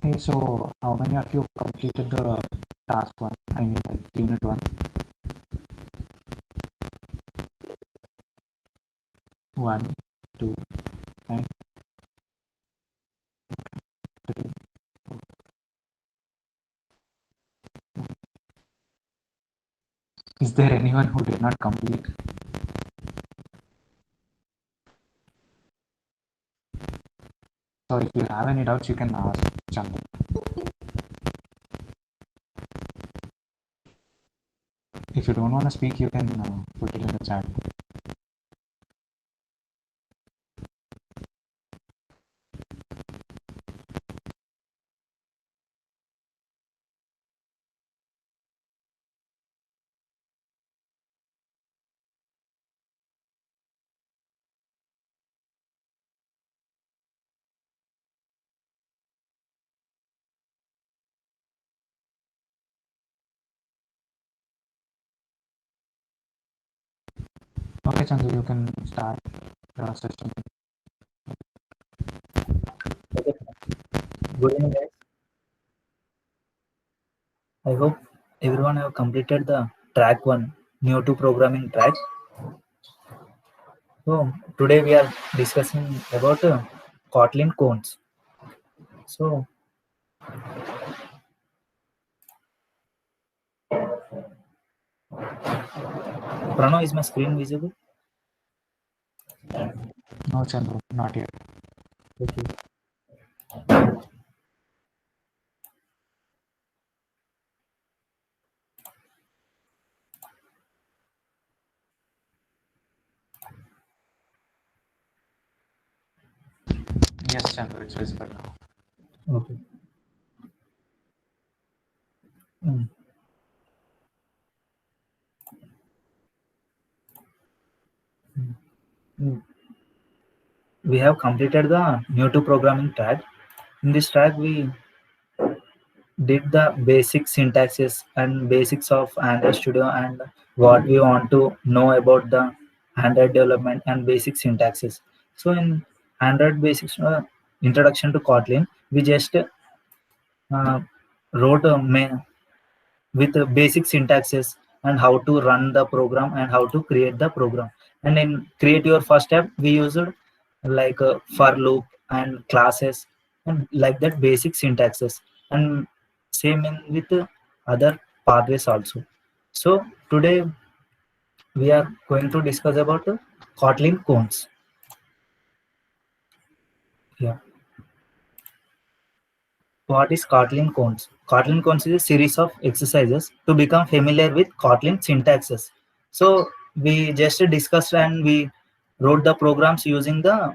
Hey, so how many of you completed the task one? I mean, like unit one. 1, 2, and 3. Is there anyone who did not complete? So if you have any doubts, you can ask Chandu. If you don't want to speak, you can put it in the chat. Okay, Chandu, you can start the session. Okay. Good evening, guys. I hope everyone have completed the track 1, new to programming track. So today we are discussing about Kotlin cones. So Prano, is my screen visible? No, Chandu, not yet. Okay. Yes, Chandu, it's visible now. Okay. Mm. Mm. We have completed the new to programming track. In this track, we did the basic syntaxes and basics of Android Studio and what we want to know about the Android development and basic syntaxes. So in Android basics introduction to Kotlin, we just wrote with basic syntaxes and how to run the program and how to create the program. And in create your first step, we used like a for loop and classes and like that basic syntaxes, and same in with other pathways also. So today we are going to discuss about Kotlin cones. Yeah. What is Kotlin cones? Kotlin cones is a series of exercises to become familiar with Kotlin syntaxes. So we just discussed and we wrote the programs using the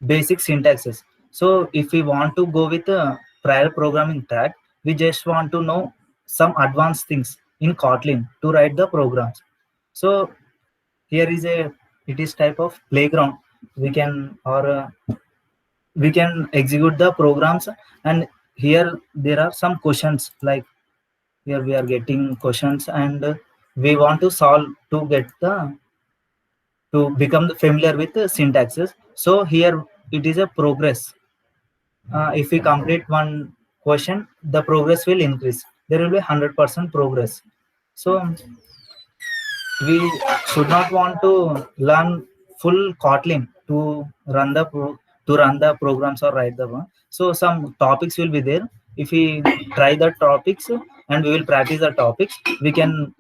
basic syntaxes. So if we want to go with a prior programming track, we just want to know some advanced things in Kotlin to write the programs. So here is a, it is type of playground. We can or we can execute the programs, and here there are some questions, like here we are getting questions and we want to solve to get the to become familiar with the syntaxes. So here it is a progress. If we complete one question, the progress will increase. There will be 100% progress. So we should not want to learn full Kotlin to run the programs or write the one. So some topics will be there. If we try the topics and we will practice the topics, we can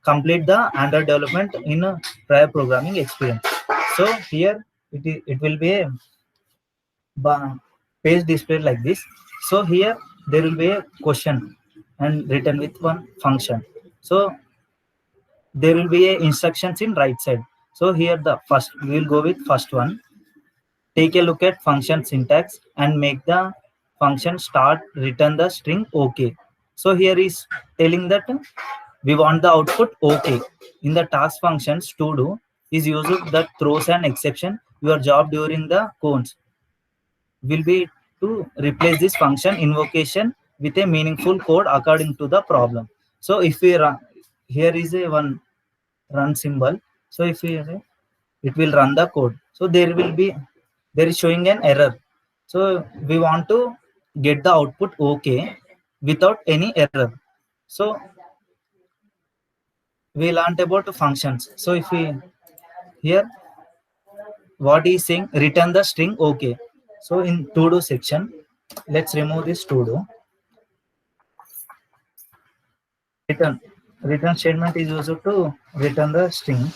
complete the Android development in a prior programming experience. So here it will be a page displayed like this. So here there will be a question and written with one function. So there will be a instructions in right side. So here the first we will go with first one. Take a look at function syntax and make the function start return the string okay. So here is telling that we want the output okay. In the task functions to do is used that throws an exception. Your job during the cones will be to replace this function invocation with a meaningful code according to the problem. So if we run, here is a one run symbol. So if we it will run the code. So there is showing an error. So we want to get the output okay without any error. So we learned about functions. So if we here what is saying, return the string okay. So in to do section, let's remove this to do. Return statement is used to return the string,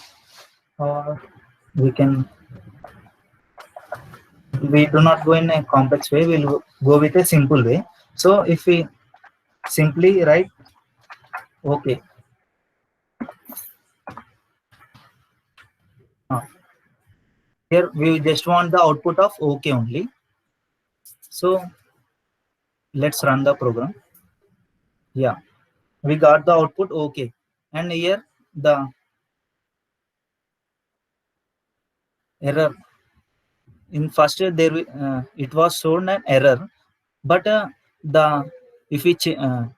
or we do not go in a complex way, we'll go with a simple way. So if we simply write okay, here we just want the output of okay only. So let's run the program. Yeah, we got the output okay, and here the error in first there it was shown an error, but the if we changed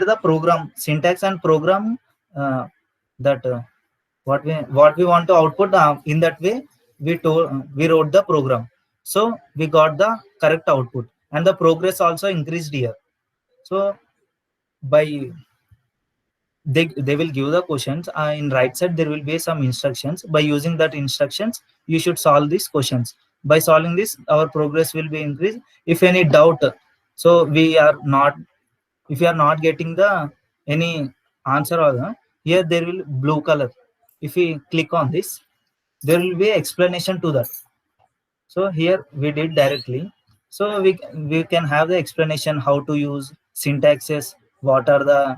the program syntax and program that what we want to output, in that way we wrote the program, so we got the correct output, and the progress also increased here. So by they will give the questions, in right side there will be some instructions. By using that instructions you should solve these questions. By solving this our progress will be increased. If any doubt, so we are not, if you are not getting the any answer or here there will blue color, if we click on this there will be explanation to that. So here we did directly, so we can have the explanation how to use syntaxes, what are the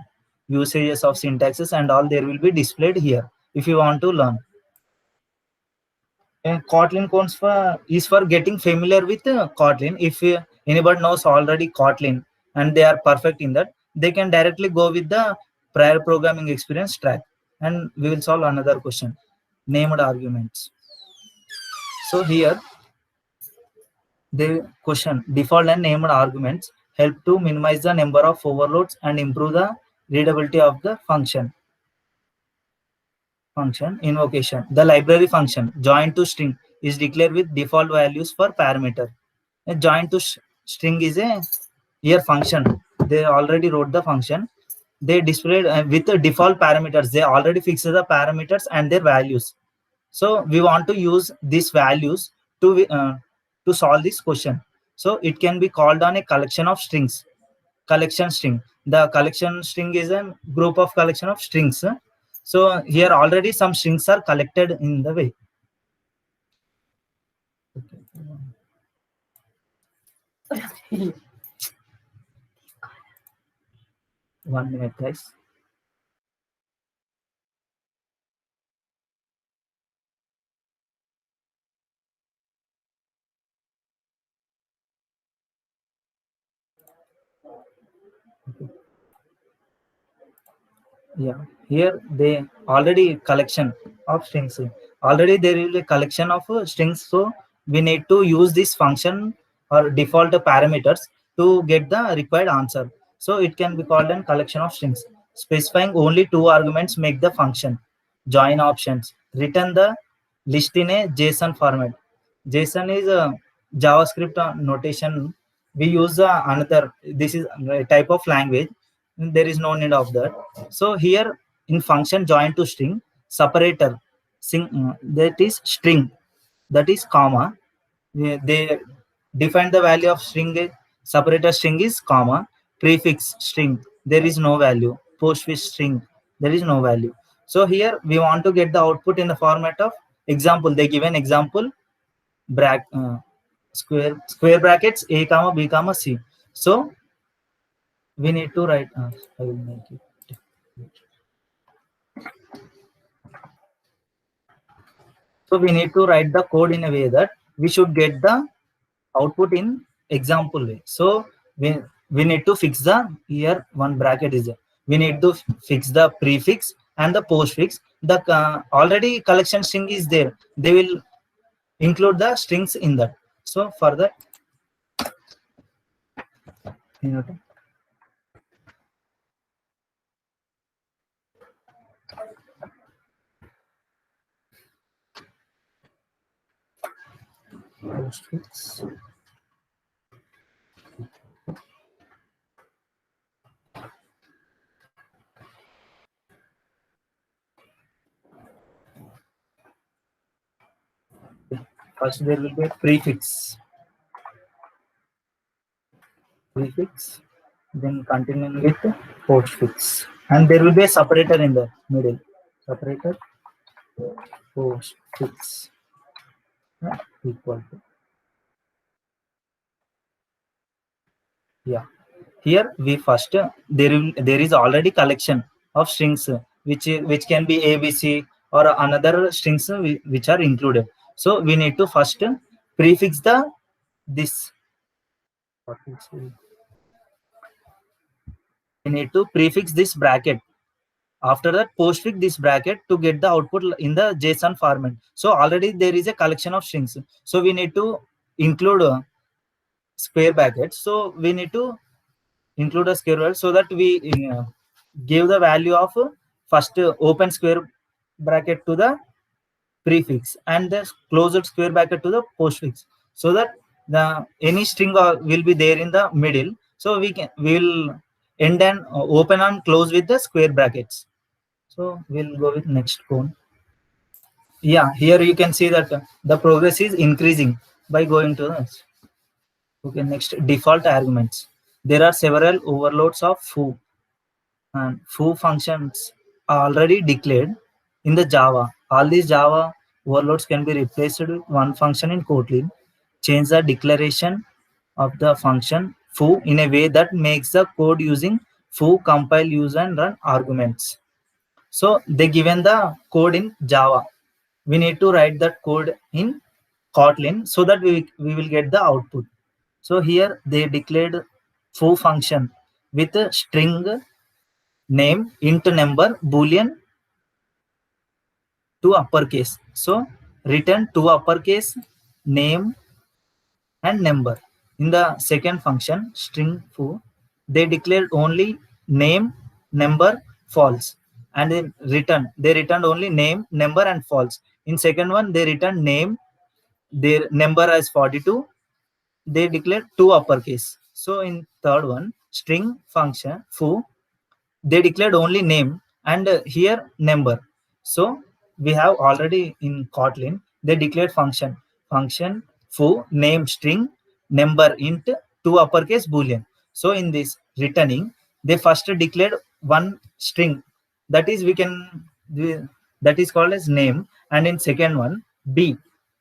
usages of syntaxes, and all there will be displayed here if you want to learn. And Kotlin codes is for getting familiar with Kotlin. If anybody knows already Kotlin and they are perfect in that, they can directly go with the prior programming experience track. And we will solve another question, named arguments. So here the question, default and named arguments help to minimize the number of overloads and improve the readability of the function. Function invocation. The library function join to string is declared with default values for parameter. A join to string is a here function. They already wrote the function. They displayed with the default parameters. They already fixed the parameters and their values. So we want to use these values to solve this question. So it can be called on a collection of strings. Collection string. The collection string is a group of collection of strings. So here already some strings are collected in the way. Okay. 1 minute, guys. Yeah, here they already collection of strings. Already there is a collection of strings, so we need to use this function or default parameters to get the required answer. So it can be called a collection of strings. Specifying only two arguments make the function. Join options. Return the list in a JSON format. JSON is a JavaScript notation. We use another. This is a type of language. There is no need of that. So here in function join to string separator, that is string, that is comma. They define the value of string. Separator string is comma. Prefix string, there is no value. Postfix string, there is no value. So here we want to get the output in the format of example. They give an example square brackets a comma b comma c. So we need to write. I will make it. So we need to write the code in a way that we should get the output in example way. So we need to fix the here one bracket is there. We need to fix the prefix and the postfix. The already collection string is there. They will include the strings in that. So for that, you know, postfix. First there will be a prefix, then continuing with postfix, and there will be a separator in the middle. Separator, postfix, equal to. Yeah. Here we first there is already collection of strings which can be ABC or another strings which are included. So we need to first prefix the this. What is it? We need to prefix this bracket. After that, postfix this bracket to get the output in the JSON format. So already there is a collection of strings. So we need to include square brackets. So we need to include a square bracket so that we give the value of first open square bracket to the prefix and the closed square bracket to the postfix, so that the any string will be there in the middle. So we will end and open and close with the square brackets. So we'll go with next code. Yeah, here you can see that the progress is increasing by going to this. Okay, next default arguments. There are several overloads of foo, and foo functions are already declared in the Java. All these Java overloads can be replaced with one function in Kotlin. Change the declaration of the function foo in a way that makes the code using foo compile, use, and run arguments. So they given the code in Java. We need to write that code in Kotlin so that we will get the output. So here they declared foo function with a string name, int number, boolean to uppercase. So return to uppercase, name, and number. In the second function, string foo, they declared only name, number, false. And in return, they returned only name, number, and false. In second one, they returned name, their number as 42. They declared two uppercase. So in third one, string function foo, they declared only name and here number. So we have already in Kotlin, they declared function foo, name string, number int, two uppercase boolean. So in this returning, they first declared one string, that is that is called as name, and in second one b,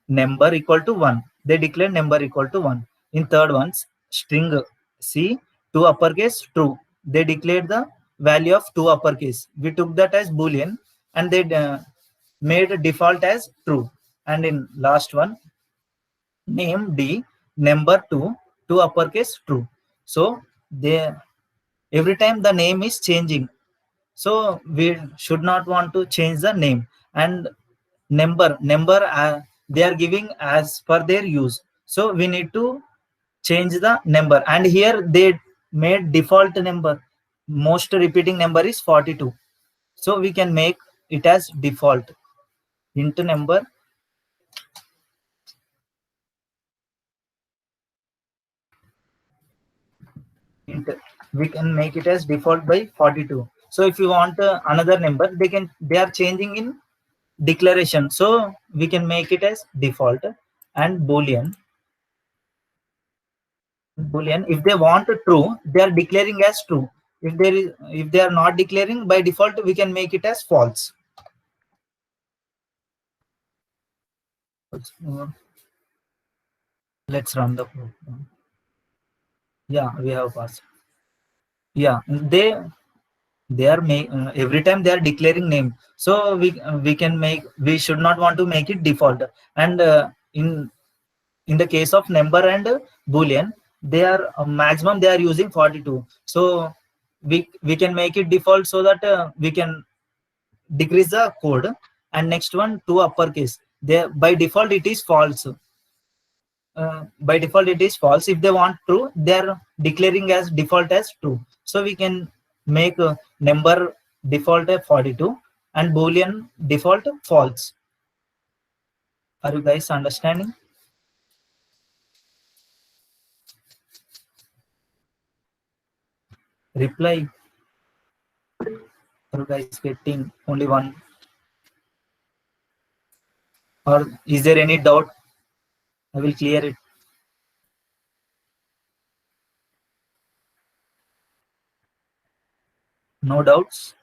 number equal to 1, they declared number equal to 1. In third one's string c, two uppercase true, they declared the value of two uppercase. We took that as boolean and they made default as true. And in last one, name d, number 2, two uppercase true. So they every time the name is changing. So we should not want to change the name, and number they are giving as per their use. So we need to change the number, and here they made default number, most repeating number is 42. So we can make it as default int number we can make it as default by 42. So if you want another number, they are changing in declaration, so we can make it as default. And boolean if they want true, they are declaring as true. If they are not declaring, by default we can make it as false. Let's run the program. Yeah, we have passed. Yeah, they are every time they are declaring name, so we should not want to make it default. And in the case of number and boolean, they are maximum they are using 42. So we can make it default so that we can decrease the code. And next one, two uppercase, they by default it is false. By default it is false. If they want true, they are declaring as default as true. So we can make number default 42 and boolean default false. Are you guys understanding? Reply. Are you guys getting only one? Or is there any doubt? I will clear it. No doubts?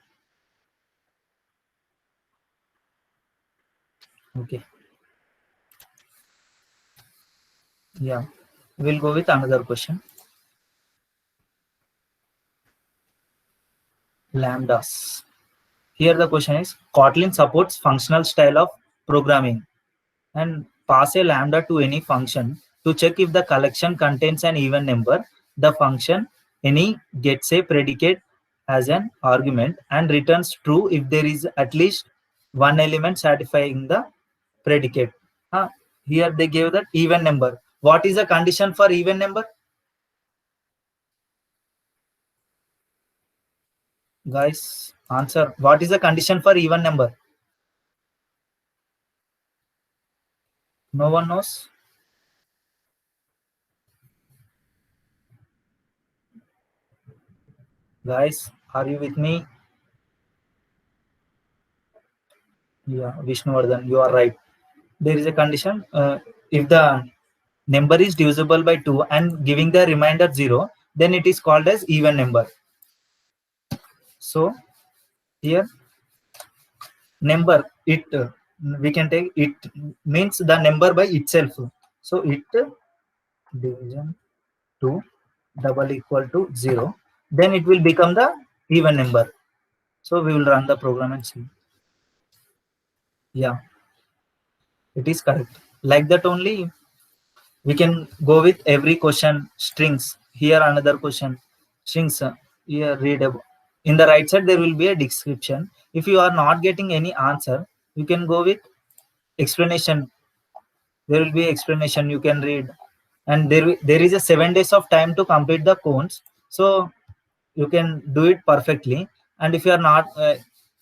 Okay. Yeah. We'll go with another question. Lambdas. Here the question is, Kotlin supports functional style of programming and pass a lambda to any function to check if the collection contains an even number. The function any gets a predicate as an argument and returns true if there is at least one element satisfying the predicate. Here they gave that even number. What is the condition for even number? Guys, answer. What is the condition for even number? No one knows. Guys, are you with me? Yeah, Vishnuvardhan, you are right. There is a condition. If the number is divisible by 2 and giving the remainder 0, then it is called as even number. So here number, it we can take it means the number by itself. So it division 2 double equal to 0, then it will become the even number. So we will run the program and see. Yeah, it is correct. Like that only we can go with every question strings. Here another question strings. Here read about. In the right side there will be a description. If you are not getting any answer, you can go with explanation. There will be explanation you can read, and there is a 7 days of time to complete the cones. So you can do it perfectly. And if you are not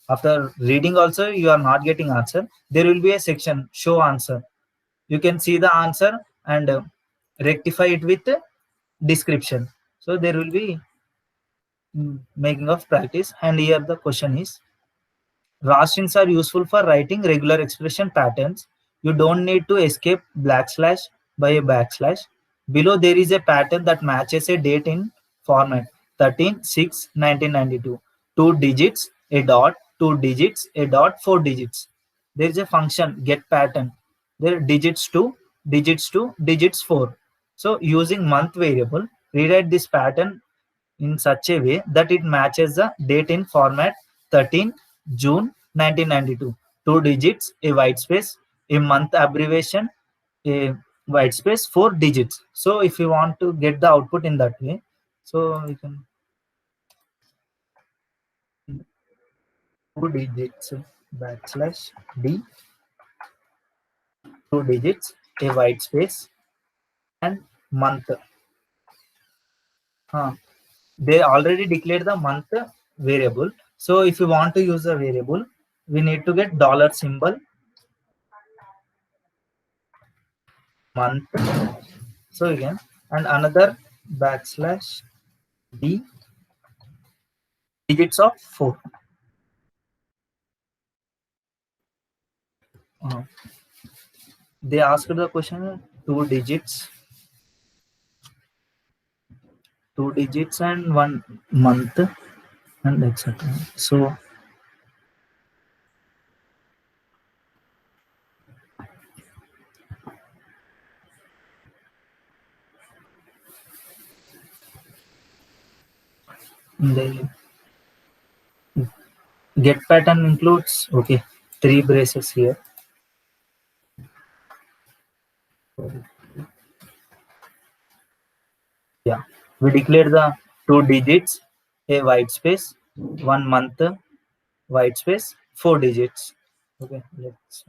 after reading also you are not getting answer, there will be a section show answer. You can see the answer and rectify it with description. So there will be making of practice. And here the question is, raw strings are useful for writing regular expression patterns. You don't need to escape backslash by a backslash. Below there is a pattern that matches a date in format 13/6/1992. 2 digits, a dot, 2 digits, a dot, 4 digits. There is a function get pattern. There digits 2, digits 2, digits 4. So using month variable, rewrite this pattern in such a way that it matches the date in format 13 June 1992. 2 digits, a white space, a month abbreviation, a white space, 4 digits. So if you want to get the output in that way, so you can 2 digits backslash d, 2 digits, a white space, and month. They already declared the month variable. So if you want to use a variable, we need to get dollar symbol month. So again, and another backslash d, digits of 4. They asked the question 2 digits, 2 digits and 1 month and etc. So the get pattern includes 3 braces here. Yeah, we declare the 2 digits, a white space, 1 month, white space, 4 digits. Okay, let's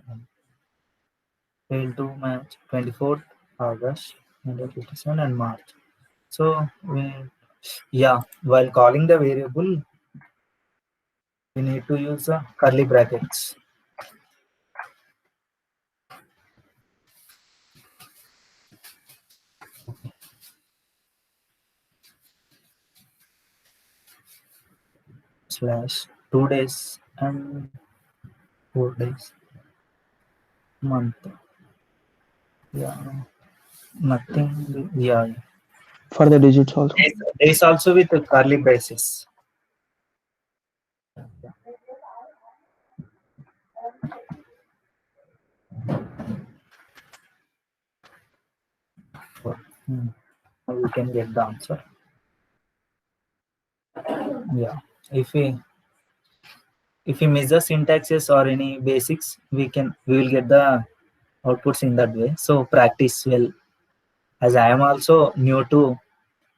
fail to match 24th August 1957 and March. So while calling the variable, we need to use curly brackets. Slash 2 days and 4 days month. Yeah. Nothing. Yeah. For the digits also. Days also with curly braces. Hmm. We can get the answer. Yeah. If we miss the syntaxes or any basics, we will get the outputs in that way. So practice well. As I am also new to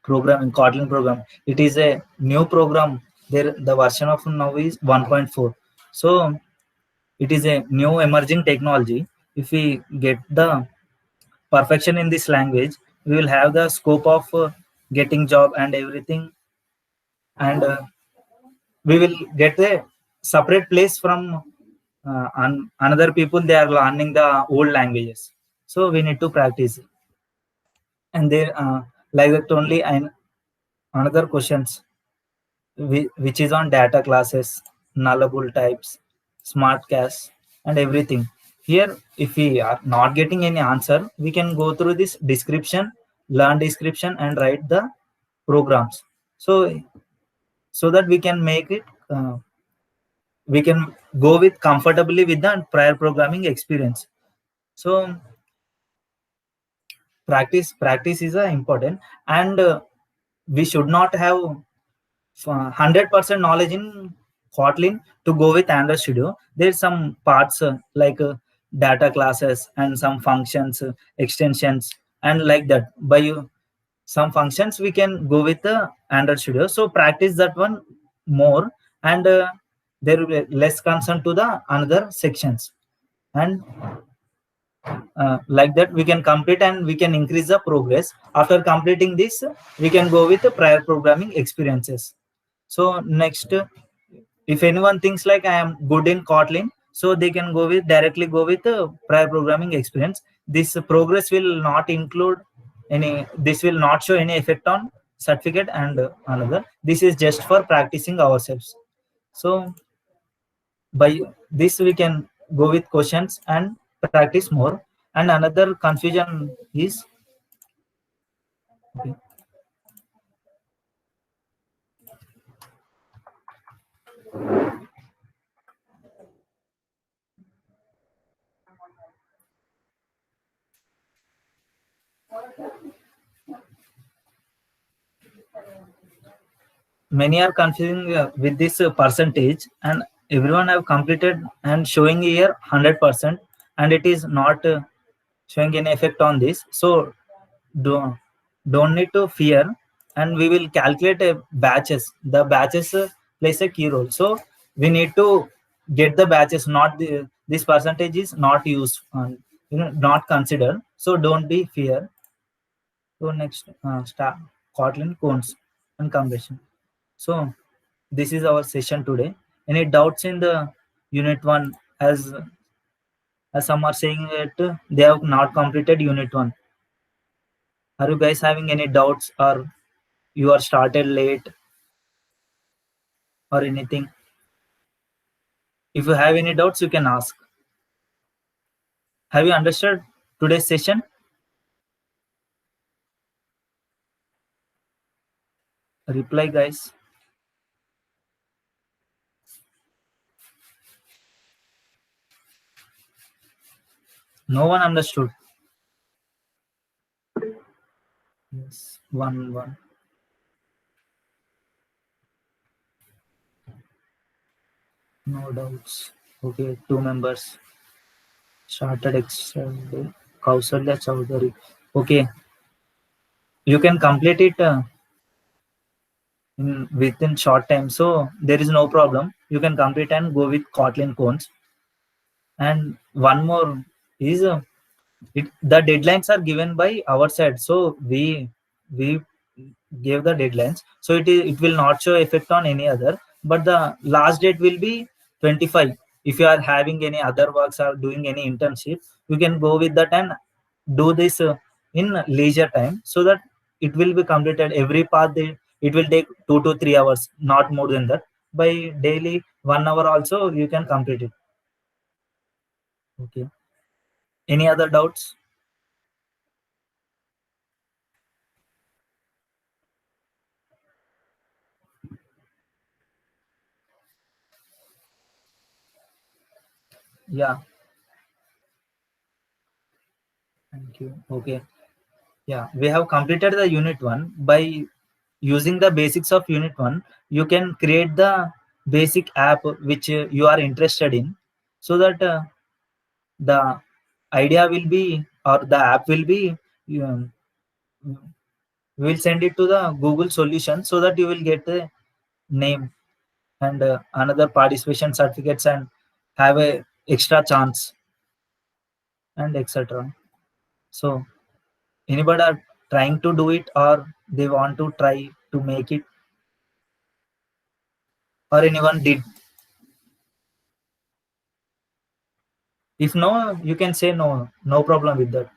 programming, Kotlin program. It is a new program. There the version of now is 1.4. So it is a new emerging technology. If we get the perfection in this language, we will have the scope of getting job and everything, and we will get a separate place from another people. They are learning the old languages, so we need to practice. And there like that only, and another questions which is on data classes, nullable types, smart cache, and everything. Here, if we are not getting any answer, we can go through this description, learn description, and write the programs. So that we can make it, we can go with comfortably with the prior programming experience. So practice is important, and we should not have 100% knowledge in Kotlin to go with Android Studio. There's some parts like data classes and some functions, extensions, and like that. By some functions, we can go with the Android Studio. So practice that one more, and there will be less concern to the another sections. And like that, we can complete and we can increase the progress. After completing this, we can go with the prior programming experiences. So next, if anyone thinks like I am good in Kotlin, so they can directly go with prior programming experience. This progress will not include any. This will not show any effect on certificate and another. This is just for practicing ourselves. So by this we can go with questions and practice more. And another confusion is, okay, many are confusing with this percentage, and everyone have completed and showing here 100%, and it is not showing any effect on this. So don't don't need to fear, and we will calculate batches. The batches plays a key role. So we need to get the batches, not this percentage is not used, not considered. So don't be fear. So next, start Kotlin cones and compression. So this is our session today. Any doubts in the unit 1? As some are saying that they have not completed unit 1. Are you guys having any doubts, or you are started late or anything? If you have any doubts, you can ask. Have you understood today's session? Reply, guys. No one understood. Yes, one. No doubts. Okay, 2 members started extra day. Kausalya Chowdhury. Okay, you can complete it within short time. So there is no problem. You can complete and go with Kotlin cones. And one more is the deadlines are given by our side. So we gave the deadlines. So it will not show effect on any other. But the last date will be 25. If you are having any other works or doing any internship, you can go with that and do this in leisure time, so that it will be completed every path. It will take 2 to 3 hours, not more than that. By daily 1 hour also you can complete it. Okay, any other doubts? Yeah. Thank you. Okay. Yeah, we have completed the unit 1. By using the basics of unit 1, you can create the basic app which you are interested in, so that the idea will be, or the app will be, um, we will send it to the Google solution, so that you will get the name and another participation certificates and have a extra chance and etc. So anybody are trying to do it, or they want to try to make it, or anyone did? If no, you can say no, no problem with that.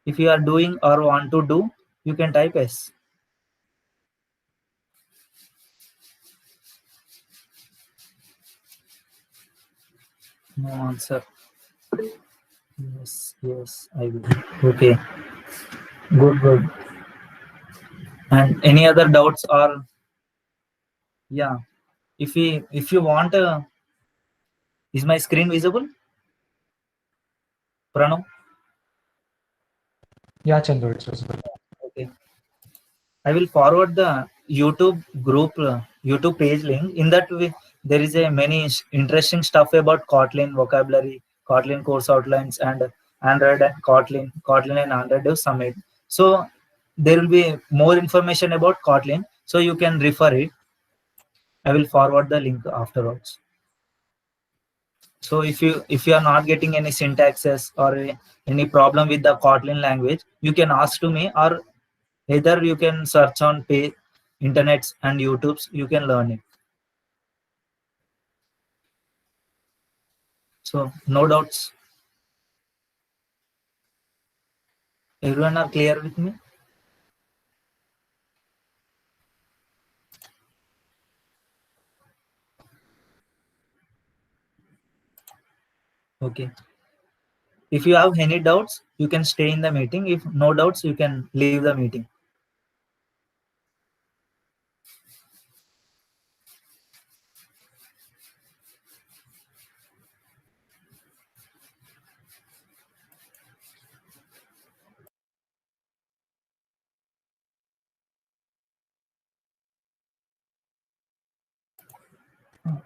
If you are doing or want to do, you can type yes. No answer. Yes, yes, I will. Okay, good, good. And any other doubts, or yeah, if you want, is my screen visible, Pranav? Yeah, Chandu, it's visible. Okay. I will forward the YouTube group, YouTube page link. In that way, there is a many interesting stuff about Kotlin vocabulary, Kotlin course outlines, and Android and Kotlin and Android Dev Summit. So there will be more information about Kotlin, so you can refer it. I will forward the link afterwards. So if you are not getting any syntaxes or any problem with the Kotlin language, you can ask to me, or either you can search on internets and YouTubes, you can learn it. So no doubts. Everyone are clear with me? Okay. If you have any doubts, you can stay in the meeting. If no doubts, you can leave the meeting.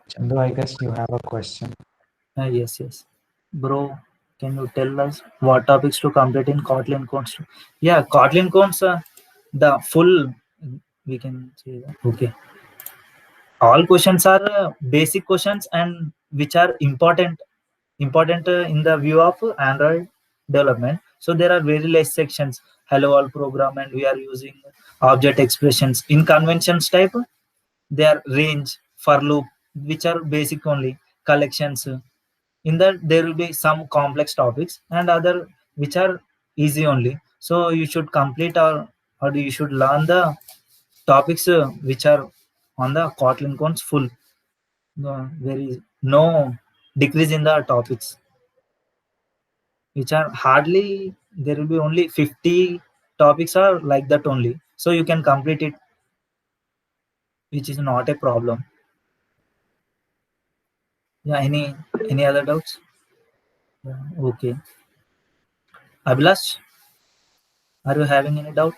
Chandu, I guess you have a question. Yes, yes. Bro, can you tell us what topics to complete in Kotlin codes? Yeah, Kotlin codes, the full, we can say that. Okay. All questions are basic questions, and which are important in the view of Android development. So there are very less sections. Hello world program, and we are using object expressions in conventions type. They are range, for loop, which are basic only. Collections. In that there will be some complex topics, and other which are easy only. So you should complete, or you should learn the topics which are on the Kotlin codes full. No, there is no decrease in the topics, which are hardly, there will be only 50 topics are like that only. So you can complete it, which is not a problem. Yeah, any other doubts? Yeah, okay. Abhilash, are you having any doubt?